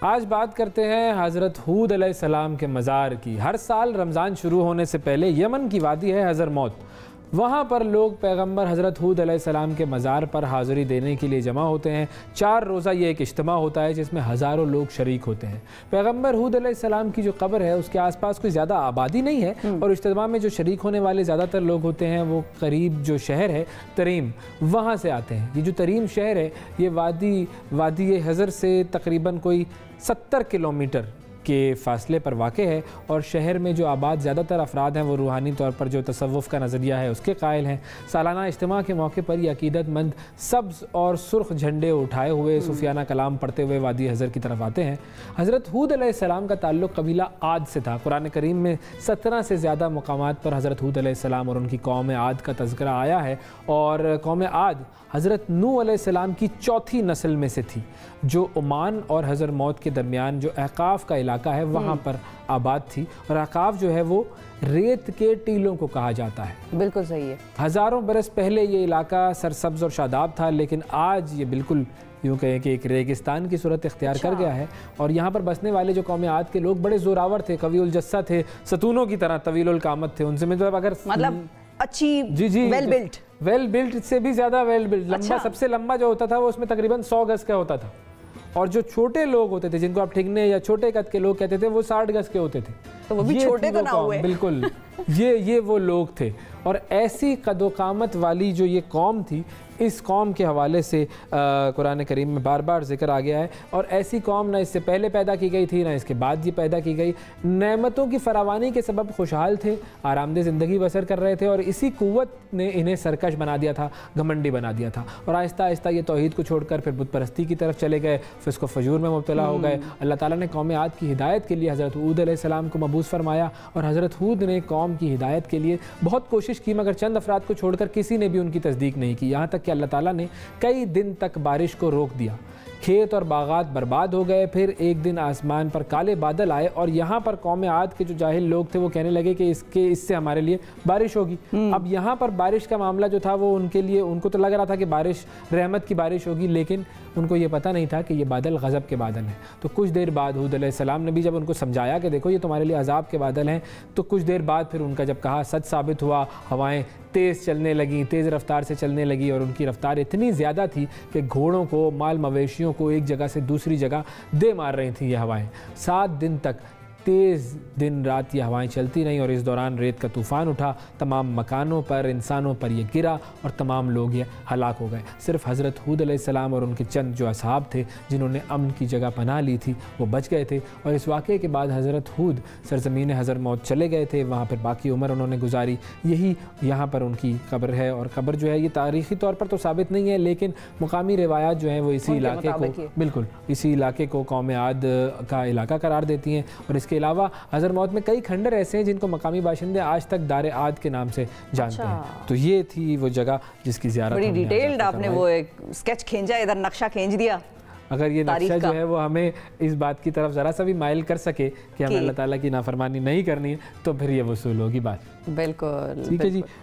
آج بات کرتے ہیں حضرت ہود علیہ السلام کے مزار کی۔ ہر سال رمضان شروع ہونے سے پہلے یمن کی وادی ہے حضرموت، وہاں پر لوگ پیغمبر حضرت ہود علیہ السلام کے مزار پر حاضری دینے کے لیے جمع ہوتے ہیں۔ 4 روزہ یہ ایک اجتماع ہوتا ہے جس میں ہزاروں لوگ شریک ہوتے ہیں۔ پیغمبر ہود علیہ السلام کی جو قبر ہے اس کے آس پاس کوئی زیادہ آبادی نہیں ہے، اور اجتماع میں جو شریک ہونے والے زیادہ تر لوگ ہوتے ہیں وہ قریب جو شہر ہے تریم، وہاں سے آتے ہیں۔ یہ جو تریم شہر ہے یہ وادی حضر سے تقریباً کوئی 70 کلومیٹر کے فاصلے پر واقع ہے، اور شہر میں جو آباد زیادہ تر افراد ہیں وہ روحانی طور پر جو تصوف کا نظریہ ہے اس کے قائل ہیں۔ سالانہ اجتماع کے موقع پر یہ عقیدت مند سبز اور سرخ جھنڈے اٹھائے ہوئے صوفیانہ کلام پڑھتے ہوئے وادی حضر کی طرف آتے ہیں۔ حضرت ہود علیہ السلام کا تعلق قبیلہ عاد سے تھا۔ قرآن کریم میں 17 سے زیادہ مقامات پر حضرت ہود علیہ السلام اور ان کی قوم عاد کا تذکرہ آیا ہے، اور قوم عاد حضرت نوح علیہ السلام کی 4تھی نسل میں سے تھی، جو عمان اور حضرموت کے درمیان جو احقاف کا علاقہ ہے وہاں پر آباد تھی، اور احقاف جو ہے وہ ریت کے ٹیلوں کو کہا جاتا ہے۔ بالکل صحیح ہے۔ ہزاروں برس پہلے یہ علاقہ سرسبز اور شاداب تھا، لیکن آج یہ بالکل یوں کہیں کہ ایک ریگستان کی صورت اختیار کر گیا ہے، اور یہاں پر بسنے والے جو قوم عاد کے لوگ بڑے زوراور تھے، قوی الجثہ تھے، ستونوں کی طرح طویل القامت تھے۔ ان سے مطلب اچھی ویل بلٹ سے بھی زیادہ ویل بلٹ، لمبا سب سے لمبا جو ہوتا تھا وہ اس میں تقریباً 100 گز کا ہوتا تھا، اور جو چھوٹے لوگ ہوتے تھے جن کو آپ ٹھگنے یا چھوٹے قد کے لوگ کہتے تھے وہ 60 گز کے ہوتے تھے۔ تو وہ بھی چھوٹے تو نہ ہوئے۔ بالکل یہ وہ لوگ تھے، اور ایسی قد و قامت والی جو یہ قوم تھی، اس قوم کے حوالے سے قرآن کریم میں بار بار ذکر آ گیا ہے، اور ایسی قوم نہ اس سے پہلے پیدا کی گئی تھی نہ اس کے بعد یہ پیدا کی گئی۔ نعمتوں کی فراوانی کے سبب خوشحال تھے، آرام دہ زندگی بسر کر رہے تھے، اور اسی قوت نے انہیں سرکش بنا دیا تھا، گھمنڈی بنا دیا تھا، اور آہستہ آہستہ یہ توحید کو چھوڑ کر پھر بت پرستی کی طرف چلے گئے، فسق و فجور میں مبتلا ہو گئے۔ اللہ تعالیٰ نے قوم عاد کی ہدایت کے لیے حضرت ہود علیہ السلام کو مبعوث فرمایا، اور حضرت ہود نے قوم کی ہدایت کے لیے بہت کوشش کی، مگر چند افراد کو چھوڑ کر کسی نے بھی ان کی تصدیق نہیں کی، یہاں تک کہ اللہ تعالیٰ نے کئی دن تک بارش کو روک دیا۔ کھیت اور باغات برباد ہو گئے۔ پھر ایک دن آسمان پر کالے بادل آئے، اور یہاں پر قوم عاد کے جو جاہل لوگ تھے وہ کہنے لگے کہ اس سے ہمارے لیے بارش ہوگی۔ اب یہاں پر بارش کا معاملہ جو تھا وہ ان کو تو لگ رہا تھا کہ بارش رحمت کی بارش ہوگی، لیکن ان کو یہ پتہ نہیں تھا کہ یہ بادل غضب کے بادل ہیں۔ تو کچھ دیر بعد ہود علیہ السلام نے بھی جب ان کو سمجھایا کہ دیکھو یہ تمہارے لیے عذاب کے بادل ہیں، تو کچھ دیر بعد پھر ان کا جب کہا سچ ثابت ہوا، ہوائیں تیز چلنے لگیں، تیز رفتار سے چلنے لگی، اور ان کی رفتار اتنی زیادہ تھی کہ گھوڑوں کو، مال مویشیوں کو ایک جگہ سے دوسری جگہ دے مار رہی تھیں یہ ہوائیں۔ 7 دن تک تیز دن رات یہ ہوائیں چلتی رہیں، اور اس دوران ریت کا طوفان اٹھا، تمام مکانوں پر، انسانوں پر یہ گرا، اور تمام لوگ یہ ہلاک ہو گئے۔ صرف حضرت ہود علیہ السلام اور ان کے چند جو اصحاب تھے جنہوں نے امن کی جگہ پناہ لی تھی وہ بچ گئے تھے، اور اس واقعے کے بعد حضرت ہود سرزمین حضرموت چلے گئے تھے، وہاں پر باقی عمر انہوں نے گزاری۔ یہی یہاں پر ان کی قبر ہے، اور قبر جو ہے یہ تاریخی طور پر تو ثابت نہیں ہے، لیکن مقامی روایات جو ہیں وہ اسی علاقے کو اسی علاقے کو قوم عاد کا علاقہ قرار دیتی ہیں، اور اس کے علاوہ حضرموت میں کئی کھنڈر ایسے ہیں جن کو مقامی باشندے آج تک دار عاد کے نام سے جانتے ہیں۔ تو یہ تھی وہ جگہ جس کی زیارت بڑی ڈیٹیلڈ آپ نے وہ ایک سکیچ کھینچا، ادھر نقشہ کھینچ دیا۔ اگر یہ نقشہ جو ہے وہ ہمیں اس بات کی طرف ذرا سا بھی مائل کر سکے کہ ہمیں اللہ تعالیٰ کی نافرمانی نہیں کرنی ہے، تو پھر یہ وصول ہوگی بات۔ بالکل ٹھیک ہے جی۔